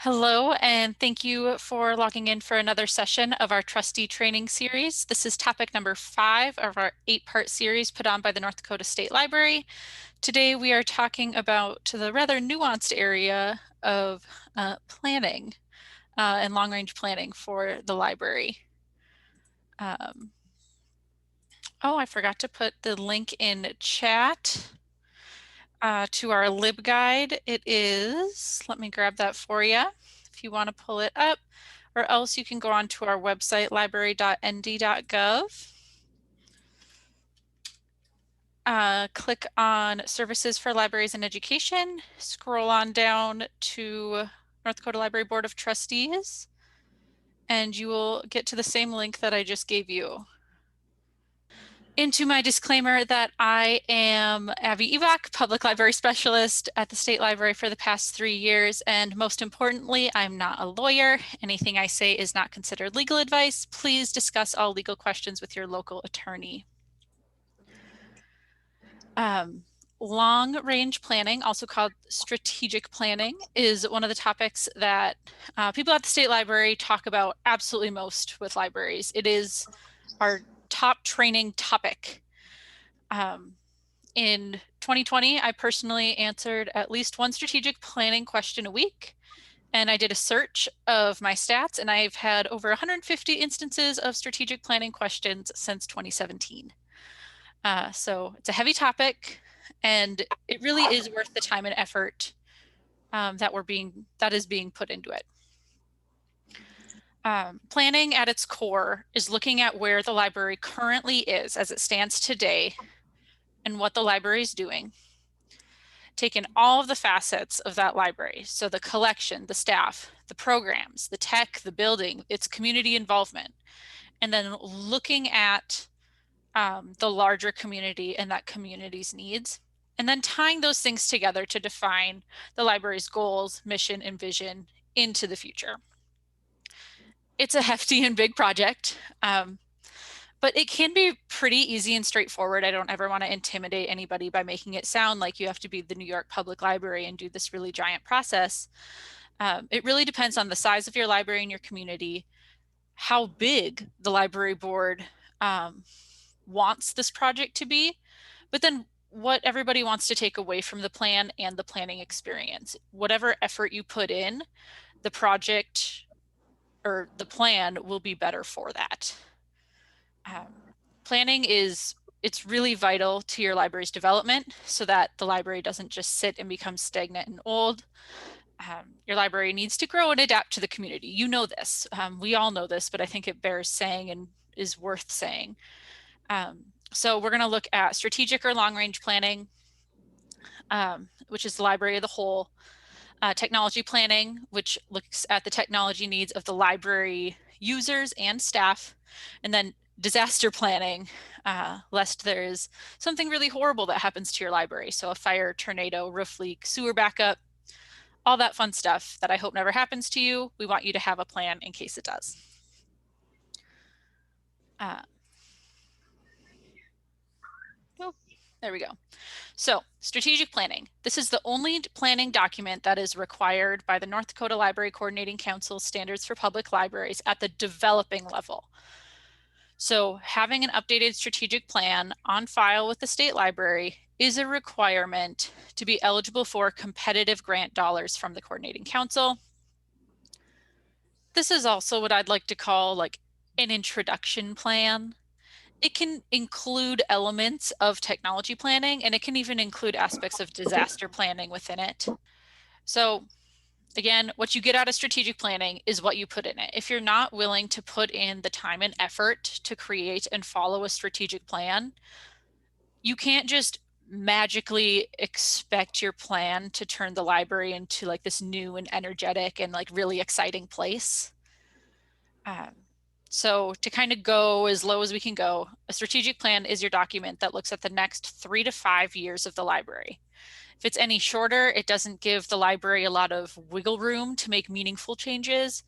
Hello, and thank you for logging in for another session of our trustee training series. This is topic number 5 of our 8-part series put on by the North Dakota State Library. Today we are talking about the rather nuanced area of planning and long-range planning for the library. Oh, I forgot to put the link in chat to our LibGuide. It is, let me grab that for you if you want to pull it up, or else you can go on to our website, library.nd.gov. Click on Services for Libraries and Education, scroll on down to North Dakota Library Board of Trustees, and you will get to the same link that I just gave you. Into my disclaimer that I am Abby Evak, Public Library Specialist at the State Library for the past 3 years, and most importantly, I'm not a lawyer. Anything I say is not considered legal advice. Please discuss all legal questions with your local attorney. Long-range planning, also called strategic planning, is one of the topics that people at the State Library talk about absolutely most with libraries. It is our top training topic. In 2020, I personally answered at least one strategic planning question a week, and I did a search of my stats, and I've had over 150 instances of strategic planning questions since 2017. So it's a heavy topic, and it really is worth the time and effort that is being put into it. Planning at its core is looking at where the library currently is as it stands today and what the library is doing. Taken all of the facets of that library, so the collection, the staff, the programs, the tech, the building, its community involvement, and then looking at the larger community and that community's needs, and then tying those things together to define the library's goals, mission, and vision into the future. It's a hefty and big project, but it can be pretty easy and straightforward. I don't ever want to intimidate anybody by making it sound like you have to be the New York Public Library and do this really giant process. It really depends on the size of your library and your community, how big the library board wants this project to be, but then what everybody wants to take away from the plan and the planning experience. Whatever effort you put in, the project or the plan will be better for that. Planning it's really vital to your library's development so that the library doesn't just sit and become stagnant and old. Your library needs to grow and adapt to the community. You know this. We all know this, but I think it bears saying and is worth saying. So we're going to look at strategic or long-range planning, which is the library of the whole. Technology planning, which looks at the technology needs of the library users and staff, and then disaster planning, lest there is something really horrible that happens to your library. So a fire, tornado, roof leak, sewer backup, all that fun stuff that I hope never happens to you. We want you to have a plan in case it does. There we go. So strategic planning. This is the only planning document that is required by the North Dakota Library Coordinating Council Standards for Public Libraries at the developing level. So having an updated strategic plan on file with the state library is a requirement to be eligible for competitive grant dollars from the Coordinating Council. This is also what I'd like to call like an introduction plan. It can include elements of technology planning, and it can even include aspects of disaster planning within it. So again, what you get out of strategic planning is what you put in it. If you're not willing to put in the time and effort to create and follow a strategic plan, you can't just magically expect your plan to turn the library into like this new and energetic and like really exciting place. So to kind of go as low as we can go, a strategic plan is your document that looks at the next 3 to 5 years of the library. If it's any shorter, it doesn't give the library a lot of wiggle room to make meaningful changes.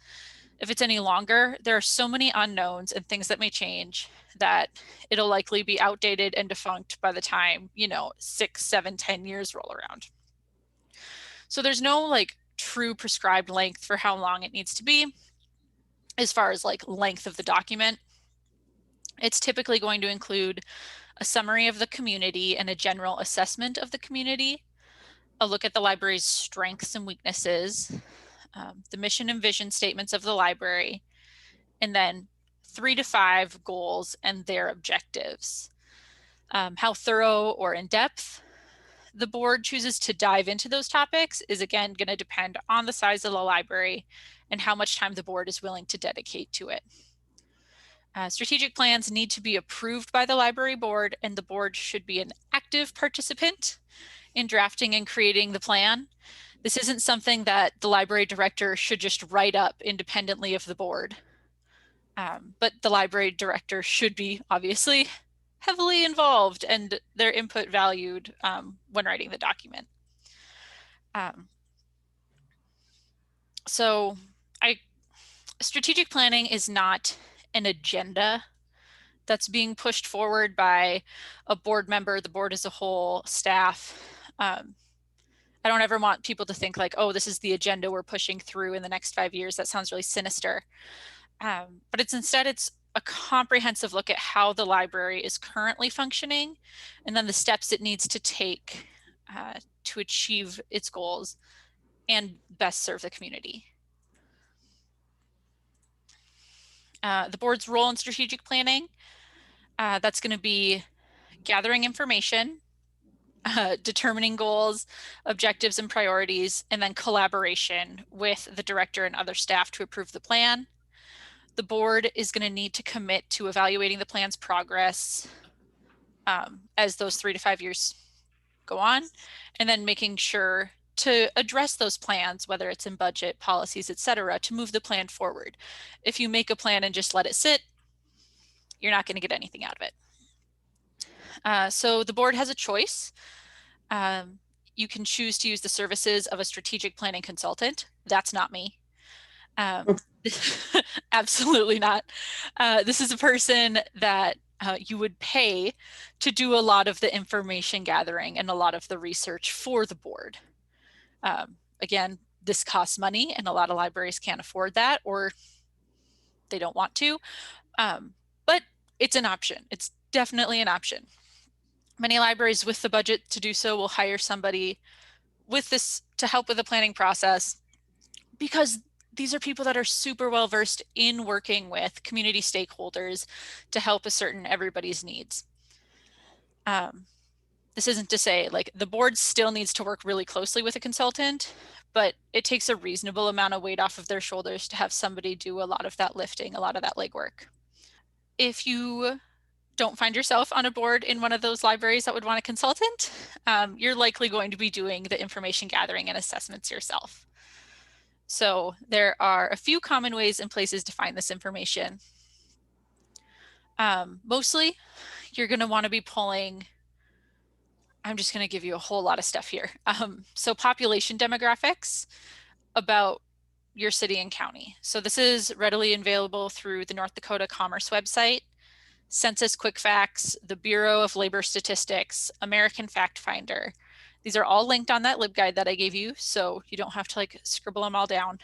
If it's any longer, there are so many unknowns and things that may change that it'll likely be outdated and defunct by the time, 6, 7, 10 years roll around. So there's no like true prescribed length for how long it needs to be as far as like length of the document. It's typically going to include a summary of the community and a general assessment of the community, a look at the library's strengths and weaknesses, the mission and vision statements of the library, and then 3 to 5 goals and their objectives. How thorough or in-depth the board chooses to dive into those topics is again going to depend on the size of the library and how much time the board is willing to dedicate to it. Strategic plans need to be approved by the library board, and the board should be an active participant in drafting and creating the plan. This isn't something that the library director should just write up independently of the board. But the library director should be obviously heavily involved and their input valued when writing the document. So strategic planning is not an agenda that's being pushed forward by a board member, the board as a whole, staff. I don't ever want people to think like, oh, this is the agenda we're pushing through in the next 5 years. That sounds really sinister. But instead it's a comprehensive look at how the library is currently functioning and then the steps it needs to take to achieve its goals and best serve the community. The board's role in strategic planning, that's going to be gathering information, determining goals, objectives, and priorities, and then collaboration with the director and other staff to approve the plan. The board is going to need to commit to evaluating the plan's progress as those 3 to 5 years go on, and then making sure to address those plans, whether it's in budget, policies, etc., to move the plan forward. If you make a plan and just let it sit, you're not going to get anything out of it. So the board has a choice. You can choose to use the services of a strategic planning consultant. That's not me. Absolutely not. This is a person that you would pay to do a lot of the information gathering and a lot of the research for the board. Again, this costs money and a lot of libraries can't afford that or they don't want to, but it's an option. It's definitely an option. Many libraries with the budget to do so will hire somebody with this to help with the planning process because these are people that are super well versed in working with community stakeholders to help ascertain everybody's needs. This isn't to say like the board still needs to work really closely with a consultant, but it takes a reasonable amount of weight off of their shoulders to have somebody do a lot of that lifting, a lot of that legwork. If you don't find yourself on a board in one of those libraries that would want a consultant, you're likely going to be doing the information gathering and assessments yourself. So there are a few common ways and places to find this information. Mostly, you're going to want to be pulling, I'm just going to give you a whole lot of stuff here. So population demographics about your city and county. So this is readily available through the North Dakota Commerce website, Census Quick Facts, the Bureau of Labor Statistics, American Fact Finder. These are all linked on that LibGuide that I gave you, so you don't have to like scribble them all down.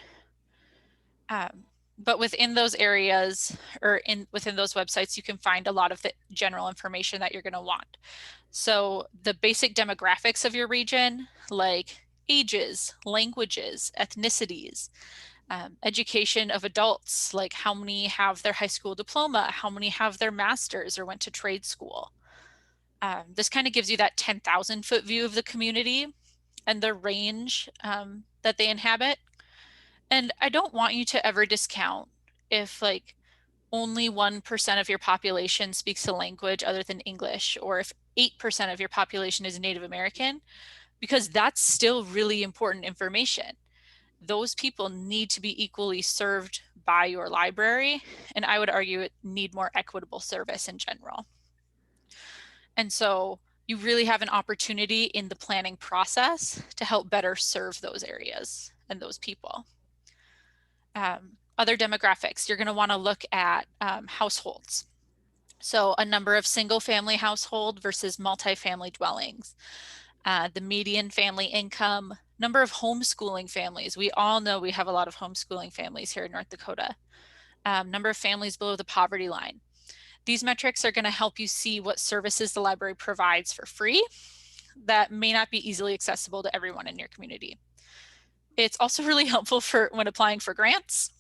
But within those areas or within those websites, you can find a lot of the general information that you're going to want. So the basic demographics of your region, like ages, languages, ethnicities, education of adults, like how many have their high school diploma, how many have their master's or went to trade school. This kind of gives you that 10,000 foot view of the community and the range that they inhabit. And I don't want you to ever discount if like only 1% of your population speaks a language other than English, or if 8% of your population is Native American, because that's still really important information. Those people need to be equally served by your library, and I would argue it need more equitable service in general. And so you really have an opportunity in the planning process to help better serve those areas and those people. Other demographics, you're going to want to look at households. So a number of single family household versus multifamily dwellings, the median family income, Number of homeschooling families. We all know we have a lot of homeschooling families here in North Dakota. Number of families below the poverty line. These metrics are going to help you see what services the library provides for free that may not be easily accessible to everyone in your community. It's also really helpful for when applying for grants,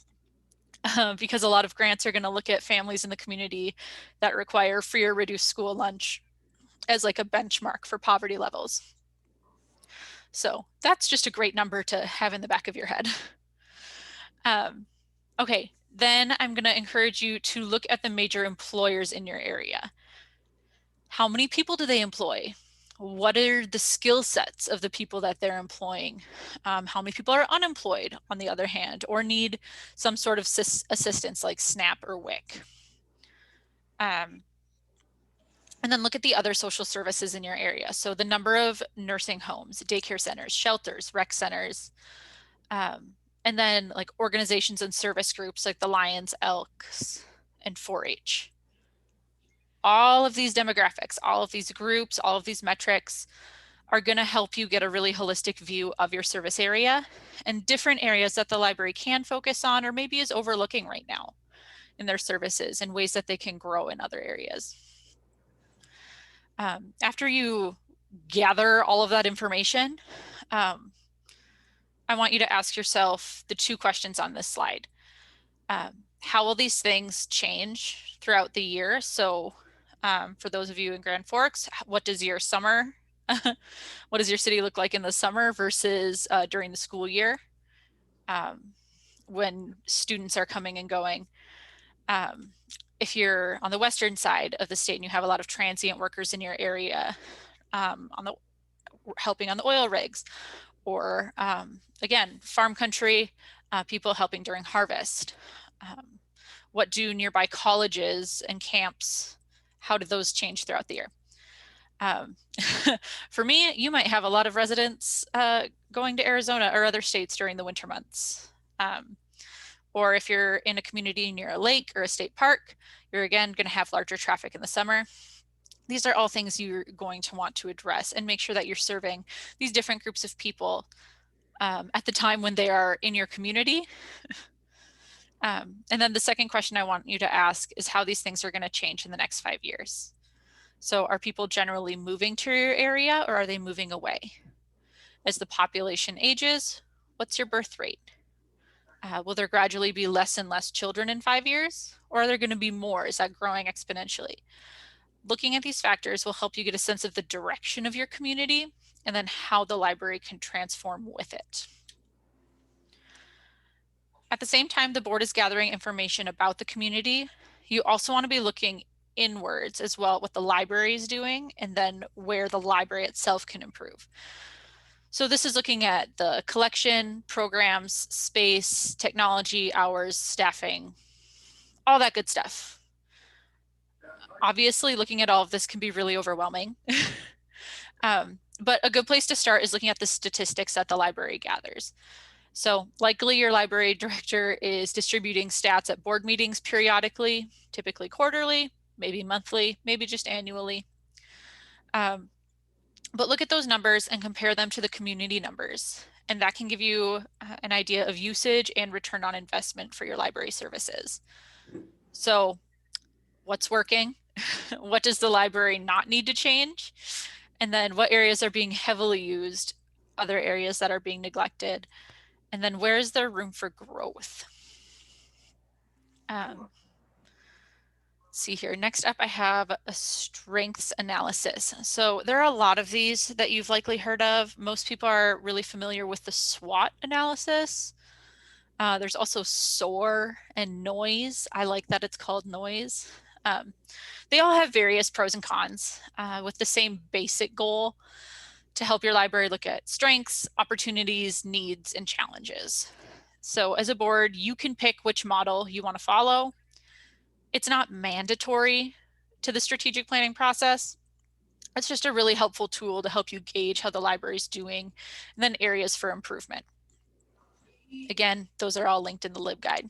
because a lot of grants are going to look at families in the community that require free or reduced school lunch as like a benchmark for poverty levels. So that's just a great number to have in the back of your head. Okay, then I'm going to encourage you to look at the major employers in your area. How many people do they employ? What are the skill sets of the people that they're employing? How many people are unemployed, on the other hand, or need some sort of assistance like SNAP or WIC? And then look at the other social services in your area. So the number of nursing homes, daycare centers, shelters, rec centers, and then like organizations and service groups like the Lions, Elks, and 4-H. All of these demographics, all of these groups, all of these metrics are going to help you get a really holistic view of your service area and different areas that the library can focus on or maybe is overlooking right now in their services and ways that they can grow in other areas. After you gather all of that information, I want you to ask yourself the 2 questions on this slide. How will these things change throughout the year? So for those of you in Grand Forks, what does your summer, what does your city look like in the summer versus during the school year when students are coming and going? If you're on the western side of the state and you have a lot of transient workers in your area helping on the oil rigs, or again, farm country, people helping during harvest. What do nearby colleges and camps, how do those change throughout the year? For me, you might have a lot of residents going to Arizona or other states during the winter months. Or if you're in a community near a lake or a state park, you're again going to have larger traffic in the summer. These are all things you're going to want to address and make sure that you're serving these different groups of people at the time when they are in your community. And then the second question I want you to ask is how these things are going to change in the next 5 years. So are people generally moving to your area or are they moving away? As the population ages, what's your birth rate? Will there gradually be less and less children in 5 years? Or are there going to be more? Is that growing exponentially? Looking at these factors will help you get a sense of the direction of your community and then how the library can transform with it. At the same time, the board is gathering information about the community. You also want to be looking inwards as well at what the library is doing and then where the library itself can improve. So this is looking at the collection, programs, space, technology, hours, staffing, all that good stuff. Obviously, looking at all of this can be really overwhelming. But a good place to start is looking at the statistics that the library gathers. So likely your library director is distributing stats at board meetings periodically, typically quarterly, maybe monthly, maybe just annually. But look at those numbers and compare them to the community numbers. And that can give you an idea of usage and return on investment for your library services. So what's working? What does the library not need to change? And then what areas are being heavily used, other areas that are being neglected? And then where is there room for growth? See here, next up I have a strengths analysis. So there are a lot of these that you've likely heard of. Most people are really familiar with the SWOT analysis. There's also SOAR and noise. I like that it's called noise. They all have various pros and cons with the same basic goal to help your library look at strengths, opportunities, needs, and challenges. So as a board, you can pick which model you want to follow. It's not mandatory to the strategic planning process. It's just a really helpful tool to help you gauge how the library is doing and then areas for improvement. Again, those are all linked in the LibGuide.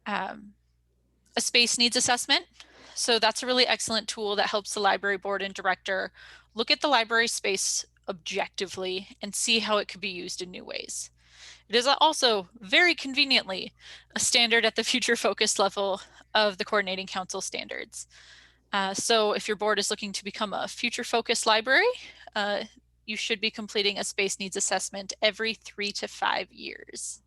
A space needs assessment. So that's a really excellent tool that helps the library board and director look at the library space objectively and see how it could be used in new ways. It is also very conveniently a standard at the future focus level of the Coordinating Council standards. So if your board is looking to become a future focused library, you should be completing a space needs assessment every 3 to 5 years.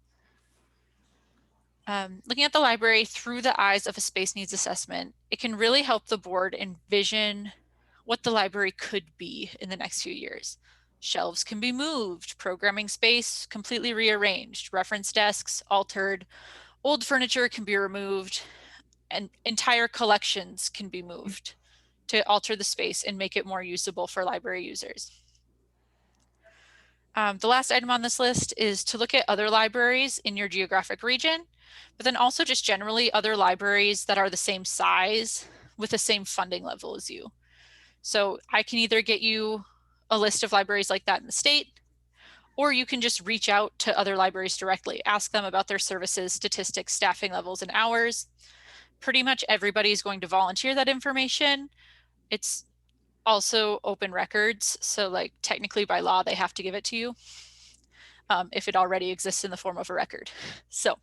Looking at the library through the eyes of a space needs assessment, it can really help the board envision what the library could be in the next few years. Shelves can be moved, programming space completely rearranged, reference desks altered, old furniture can be removed, and entire collections can be moved to alter the space and make it more usable for library users. The last item on this list is to look at other libraries in your geographic region, but then also just generally other libraries that are the same size with the same funding level as you. So I can either get you a list of libraries like that in the state, or you can just reach out to other libraries directly, ask them about their services, statistics, staffing levels, and hours. Pretty much everybody is going to volunteer that information. It's also open records, so like technically by law they have to give it to you if it already exists in the form of a record. So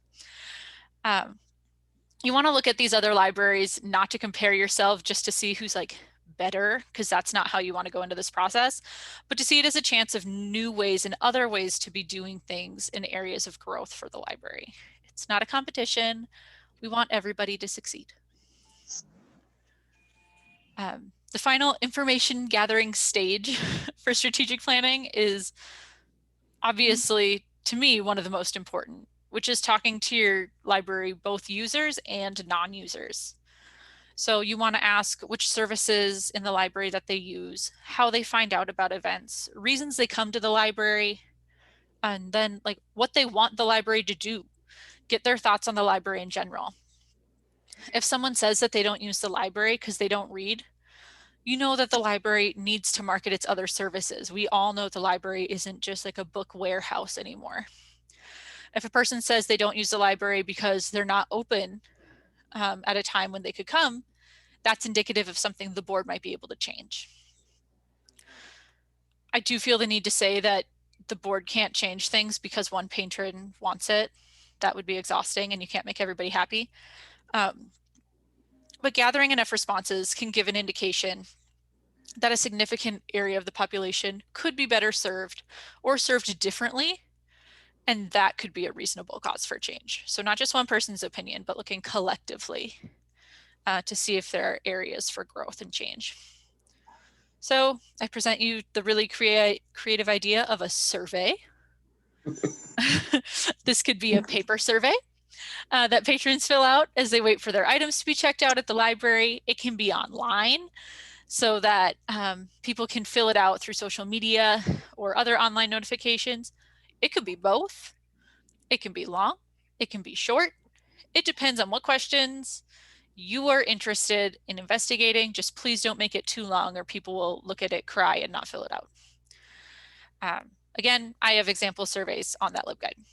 you want to look at these other libraries not to compare yourself just to see who's like better, because that's not how you want to go into this process, but to see it as a chance of new ways and other ways to be doing things in areas of growth for the library. It's not a competition. We want everybody to succeed. The final information gathering stage for strategic planning is obviously, to me, one of the most important, which is talking to your library, both users and non-users. So you want to ask which services in the library that they use, how they find out about events, reasons they come to the library, and then like what they want the library to do. Get their thoughts on the library in general. If someone says that they don't use the library because they don't read, you know that the library needs to market its other services. We all know the library isn't just like a book warehouse anymore. If a person says they don't use the library because they're not open at a time when they could come, that's indicative of something the board might be able to change. I do feel the need to say that the board can't change things because one patron wants it. That would be exhausting and you can't make everybody happy. But gathering enough responses can give an indication that a significant area of the population could be better served or served differently, and that could be a reasonable cause for change. So not just one person's opinion, but looking collectively to see if there are areas for growth and change. So I present you the really creative idea of a survey. This could be a paper survey that patrons fill out as they wait for their items to be checked out at the library. It can be online so that people can fill it out through social media or other online notifications. It could be both. It can be long. It can be short. It depends on what questions you are interested in investigating. Just please don't make it too long or people will look at it, cry, and not fill it out. Again, I have example surveys on that LibGuide.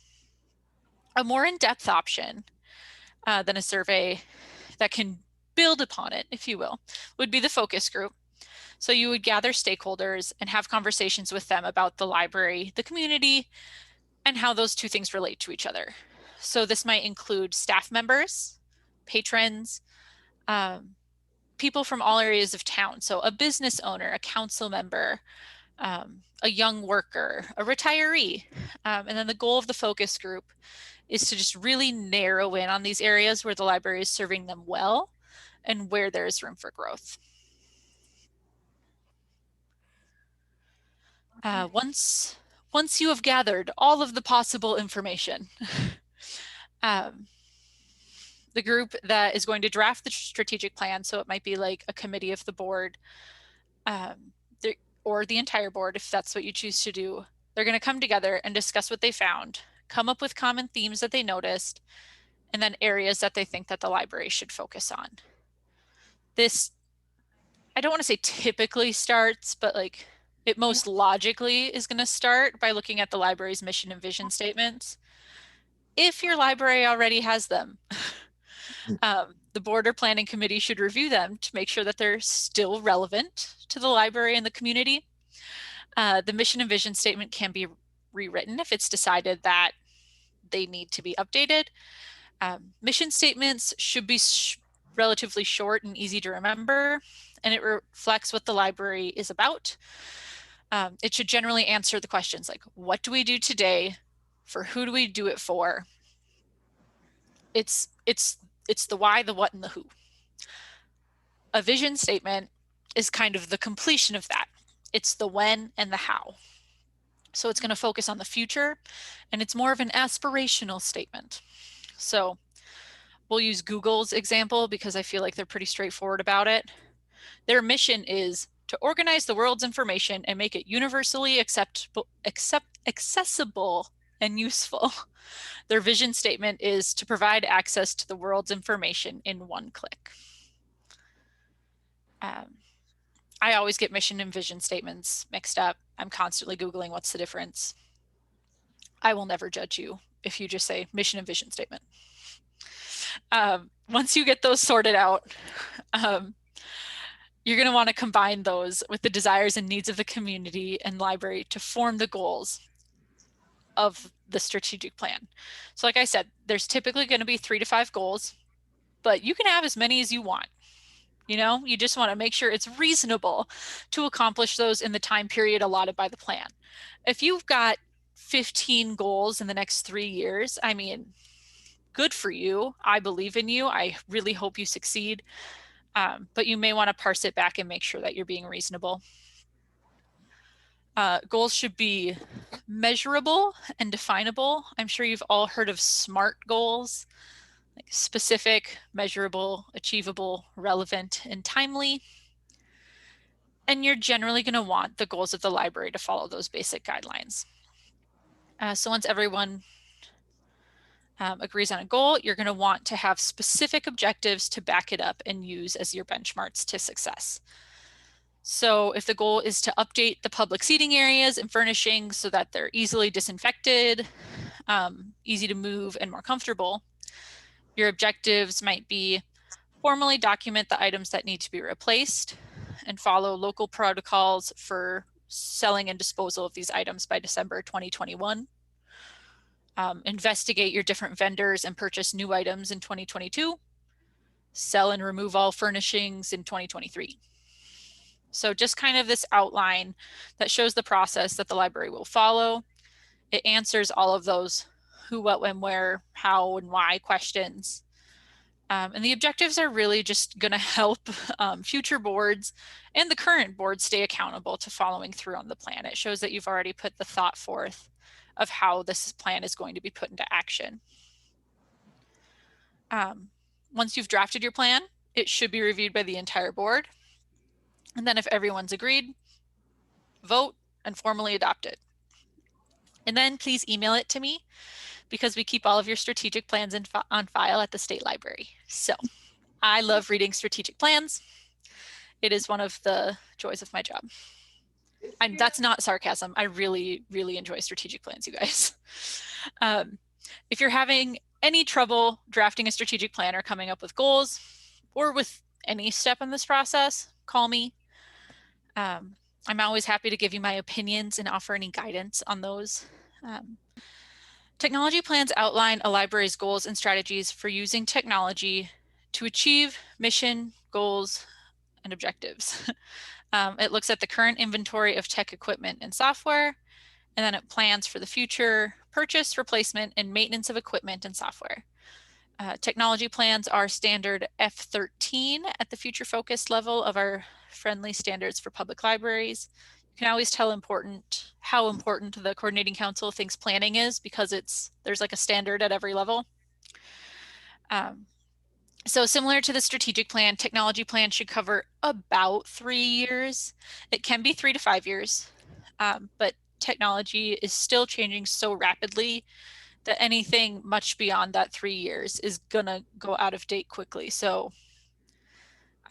A more in-depth option than a survey that can build upon it, if you will, would be the focus group. So you would gather stakeholders and have conversations with them about the library, the community, and how those two things relate to each other. So this might include staff members, patrons, people from all areas of town. So a business owner, a council member, a young worker, a retiree. And then the goal of the focus group is to just really narrow in on these areas where the library is serving them well and where there is room for growth. Once you have gathered all of the possible information, the group that is going to draft the strategic plan, so it might be like a committee of the board or the entire board, if that's what you choose to do, they're going to come together and discuss what they found, come up with common themes that they noticed, and then areas that they think that the library should focus on. This, I don't want to say typically starts, but like it most logically is going to start by looking at the library's mission and vision statements. If your library already has them, the board or planning committee should review them to make sure that they're still relevant to the library and the community. The mission and vision statement can be rewritten if it's decided that they need to be updated. Mission statements should be relatively short and easy to remember, and it reflects what the library is about. It should generally answer the questions like, what do we do today? For who do we do it for? It's the why, the what, and the who. A vision statement is kind of the completion of that. It's the when and the how. So it's going to focus on the future, and it's more of an aspirational statement. So we'll use Google's example because I feel like they're pretty straightforward about it. Their mission is to organize the world's information and make it universally accessible and useful. Their vision statement is to provide access to the world's information in one click. I always get mission and vision statements mixed up. I'm constantly Googling what's the difference. I will never judge you if you just say mission and vision statement. Once you get those sorted out, you're going to want to combine those with the desires and needs of the community and library to form the goals of the strategic plan. So like I said, there's typically going to be 3 to 5 goals, but you can have as many as you want. You know, you just want to make sure it's reasonable to accomplish those in the time period allotted by the plan. If you've got 15 goals in the next 3 years, I mean, good for you. I believe in you. I really hope you succeed. But you may want to parse it back and make sure that you're being reasonable. Goals should be measurable and definable. I'm sure you've all heard of SMART goals, like specific, measurable, achievable, relevant, and timely. And you're generally going to want the goals of the library to follow those basic guidelines. So once everyone agrees on a goal, you're going to want to have specific objectives to back it up and use as your benchmarks to success. So if the goal is to update the public seating areas and furnishings so that they're easily disinfected, easy to move, and more comfortable, your objectives might be formally document the items that need to be replaced and follow local protocols for selling and disposal of these items by December 2021. Investigate your different vendors and purchase new items in 2022. Sell and remove all furnishings in 2023. So just kind of this outline that shows the process that the library will follow. It answers all of those who, what, when, where, how, and why questions. And the objectives are really just going to help future boards and the current board stay accountable to following through on the plan. It shows that you've already put the thought forth of how this plan is going to be put into action. Once you've drafted your plan, it should be reviewed by the entire board. And then if everyone's agreed, vote and formally adopt it. And then please email it to me because we keep all of your strategic plans on file at the state library. So I love reading strategic plans. It is one of the joys of my job. And that's not sarcasm. I really, really enjoy strategic plans, you guys. If you're having any trouble drafting a strategic plan or coming up with goals or with any step in this process, call me. I'm always happy to give you my opinions and offer any guidance on those. Technology plans outline a library's goals and strategies for using technology to achieve mission, goals, and objectives. It looks at the current inventory of tech equipment and software, and then it plans for the future purchase, replacement, and maintenance of equipment and software. Technology plans are standard F13 at the future focus level of our friendly standards for public libraries. You can always tell how important the coordinating council thinks planning is because there's like a standard at every level. So similar to the strategic plan, technology plan should cover about 3 years. It can be 3 to 5 years, but technology is still changing so rapidly that anything much beyond that 3 years is gonna go out of date quickly. So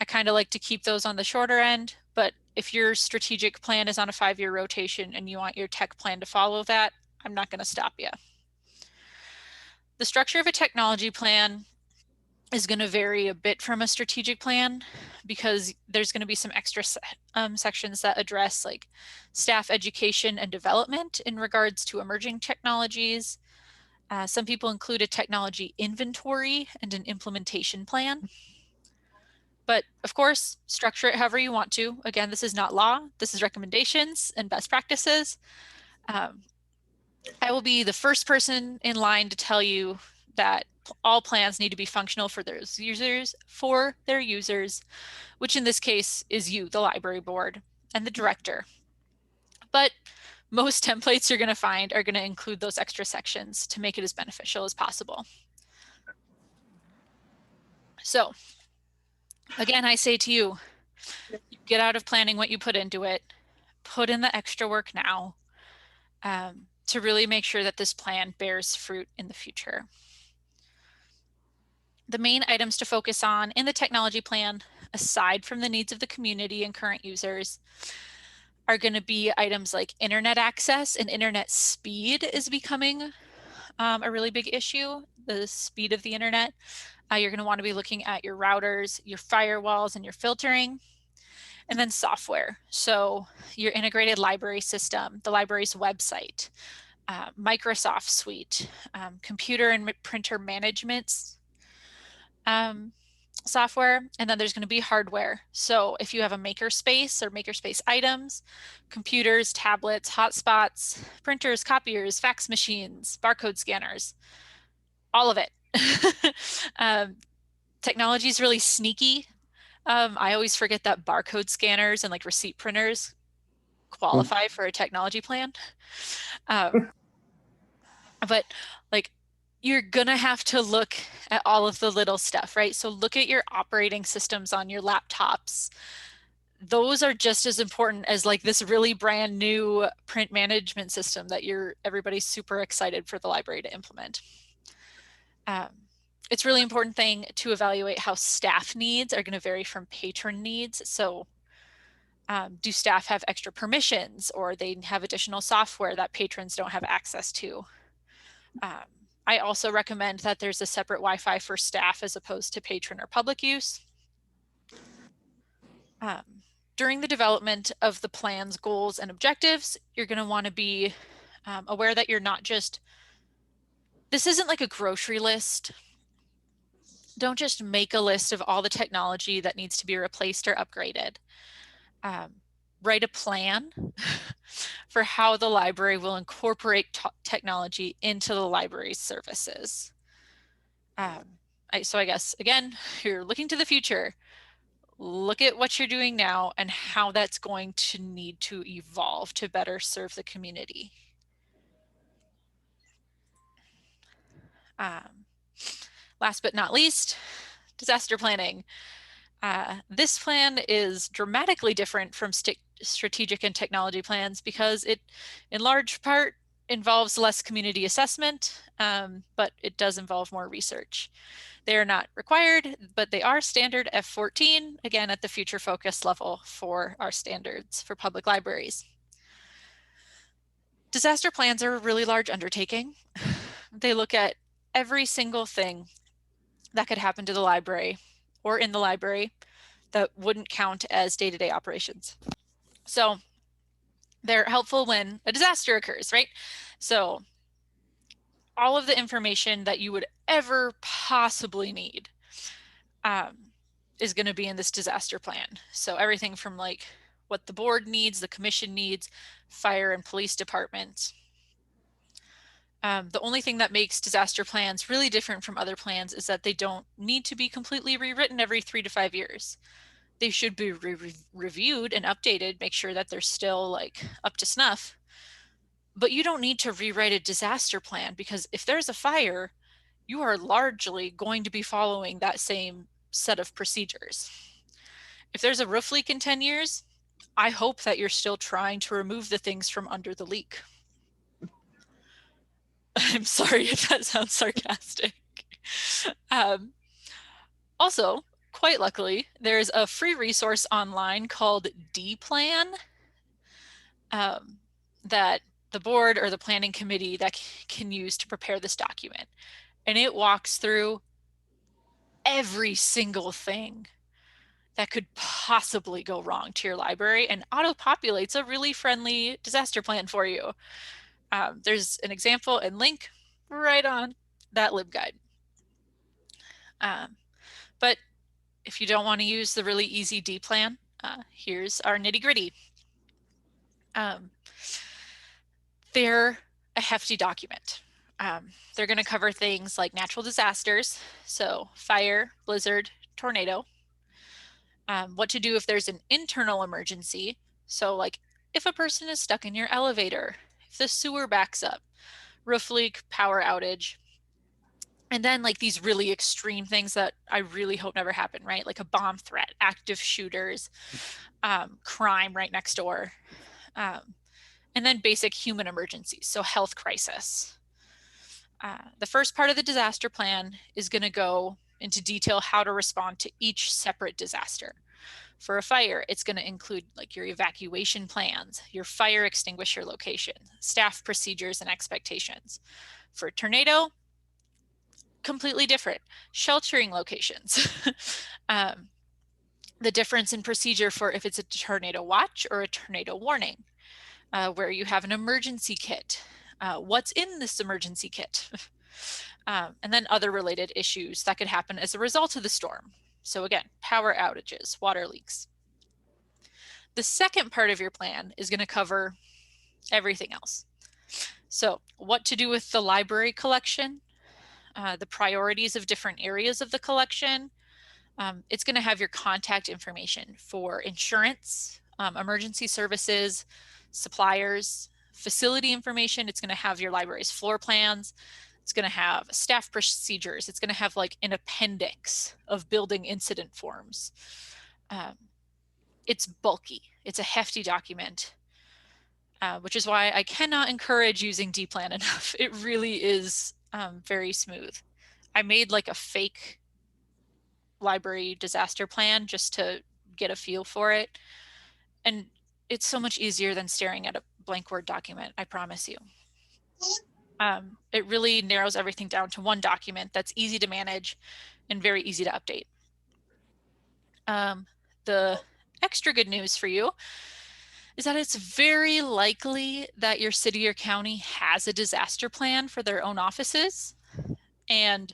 I kind of like to keep those on the shorter end, but if your strategic plan is on a 5-year rotation and you want your tech plan to follow that, I'm not gonna stop you. The structure of a technology plan is going to vary a bit from a strategic plan because there's going to be some extra sections that address like staff education and development in regards to emerging technologies. Some people include a technology inventory and an implementation plan. But of course, structure it however you want to. Again, this is not law. This is recommendations and best practices. I will be the first person in line to tell you that all plans need to be functional for their users, which in this case is you, the library board, and the director. But most templates you're going to find are going to include those extra sections to make it as beneficial as possible. So again, I say to you, get out of planning what you put into it, put in the extra work now to really make sure that this plan bears fruit in the future. The main items to focus on in the technology plan, aside from the needs of the community and current users, are going to be items like internet access and internet speed is becoming a really big issue, the speed of the internet. You're going to want to be looking at your routers, your firewalls, and your filtering. And then software. So your integrated library system, the library's website, Microsoft Suite, computer and printer management software, and then there's going to be hardware. So if you have a makerspace or makerspace items, computers, tablets, hotspots, printers, copiers, fax machines, barcode scanners, all of it. Technology is really sneaky. I always forget that barcode scanners and like receipt printers qualify for a technology plan. But like you're gonna have to look at all of the little stuff, right? So look at your operating systems on your laptops. Those are just as important as like this really brand new print management system that everybody's super excited for the library to implement. It's really important thing to evaluate how staff needs are going to vary from patron needs. So do staff have extra permissions or they have additional software that patrons don't have access to? I also recommend that there's a separate Wi-Fi for staff as opposed to patron or public use. During the development of the plan's goals and objectives, you're going to want to be aware that you're not just, this isn't like a grocery list. Don't just make a list of all the technology that needs to be replaced or upgraded. Write a plan for how the library will incorporate technology into the library's services. So I guess, again, you're looking to the future. Look at what you're doing now and how that's going to need to evolve to better serve the community. Last but not least, disaster planning. This plan is dramatically different from strategic and technology plans because it, in large part, involves less community assessment, but it does involve more research. They are not required, but they are standard F14, again, at the future focus level for our standards for public libraries. Disaster plans are a really large undertaking. They look at every single thing that could happen to the library or in the library that wouldn't count as day-to-day operations. So they're helpful when a disaster occurs, right? So all of the information that you would ever possibly need is going to be in this disaster plan. So everything from like what the board needs, the commission needs, fire and police departments. The only thing that makes disaster plans really different from other plans is that they don't need to be completely rewritten every 3 to 5 years. They should be reviewed and updated, make sure that they're still like up to snuff. But you don't need to rewrite a disaster plan because if there's a fire, you are largely going to be following that same set of procedures. If there's a roof leak in 10 years, I hope that you're still trying to remove the things from under the leak. I'm sorry if that sounds sarcastic. Also, quite luckily, there's a free resource online called D-Plan that the board or the planning committee that can use to prepare this document. And it walks through every single thing that could possibly go wrong to your library and auto-populates a really friendly disaster plan for you. There's an example and link right on that LibGuide. But if you don't want to use the really easy D plan, here's our nitty gritty. They're a hefty document. They're going to cover things like natural disasters, so fire, blizzard, tornado. What to do if there's an internal emergency, so like if a person is stuck in your elevator, if the sewer backs up, roof leak, power outage. And then like these really extreme things that I really hope never happen, right? Like a bomb threat, active shooters, crime right next door. And then basic human emergencies, so health crisis. The first part of the disaster plan is going to go into detail how to respond to each separate disaster. For a fire, it's going to include like your evacuation plans, your fire extinguisher location, staff procedures and expectations. For a tornado, completely different, sheltering locations. The difference in procedure for if it's a tornado watch or a tornado warning, where you have an emergency kit. What's in this emergency kit? And then other related issues that could happen as a result of the storm. So again, power outages, water leaks. The second part of your plan is going to cover everything else. So what to do with the library collection, the priorities of different areas of the collection. It's going to have your contact information for insurance, emergency services, suppliers, facility information. It's going to have your library's floor plans. It's going to have staff procedures. It's going to have like an appendix of building incident forms. It's bulky. It's a hefty document, which is why I cannot encourage using D-Plan enough. It really is very smooth. I made like a fake library disaster plan just to get a feel for it. And it's so much easier than staring at a blank Word document, I promise you. It really narrows everything down to one document that's easy to manage and very easy to update. The extra good news for you is that it's very likely that your city or county has a disaster plan for their own offices. And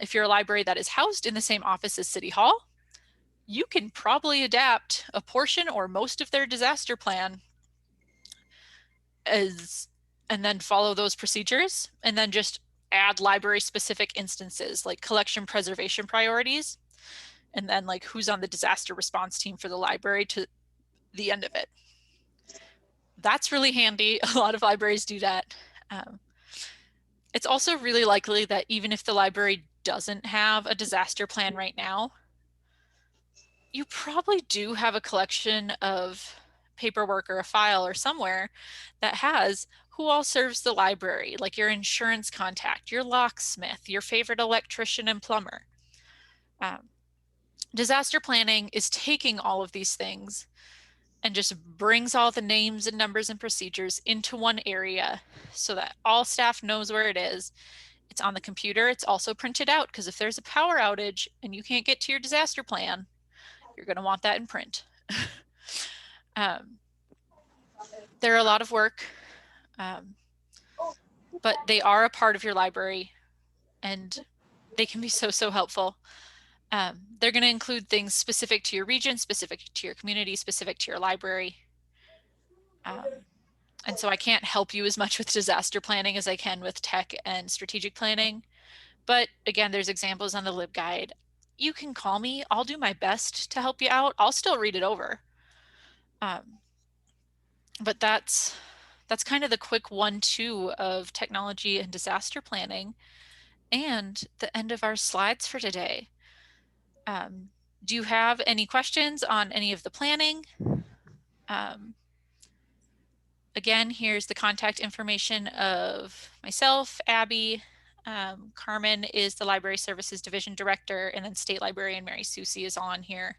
if you're a library that is housed in the same office as City Hall, you can probably adapt a portion or most of their disaster plan and then follow those procedures, and then just add library specific instances like collection preservation priorities, and then like who's on the disaster response team for the library to the end of it. That's really handy. A lot of libraries do that. It's also really likely that even if the library doesn't have a disaster plan right now, you probably do have a collection of paperwork or a file or somewhere that has who all serves the library, like your insurance contact, your locksmith, your favorite electrician and plumber. Disaster planning is taking all of these things and just brings all the names and numbers and procedures into one area so that all staff knows where it is. It's on the computer. It's also printed out, because if there's a power outage and you can't get to your disaster plan, you're going to want that in print. They're a lot of work, but they are a part of your library and they can be so helpful. They're going to include things specific to your region, specific to your community, specific to your library. And so I can't help you as much with disaster planning as I can with tech and strategic planning. But again, there's examples on the LibGuide. You can call me. I'll do my best to help you out. I'll still read it over. But that's kind of the quick 1-2 of technology and disaster planning, and the end of our slides for today. Do you have any questions on any of the planning? Again, here's the contact information of myself, Abby. Carmen is the Library Services Division Director, and then State Librarian Mary Susie is on here.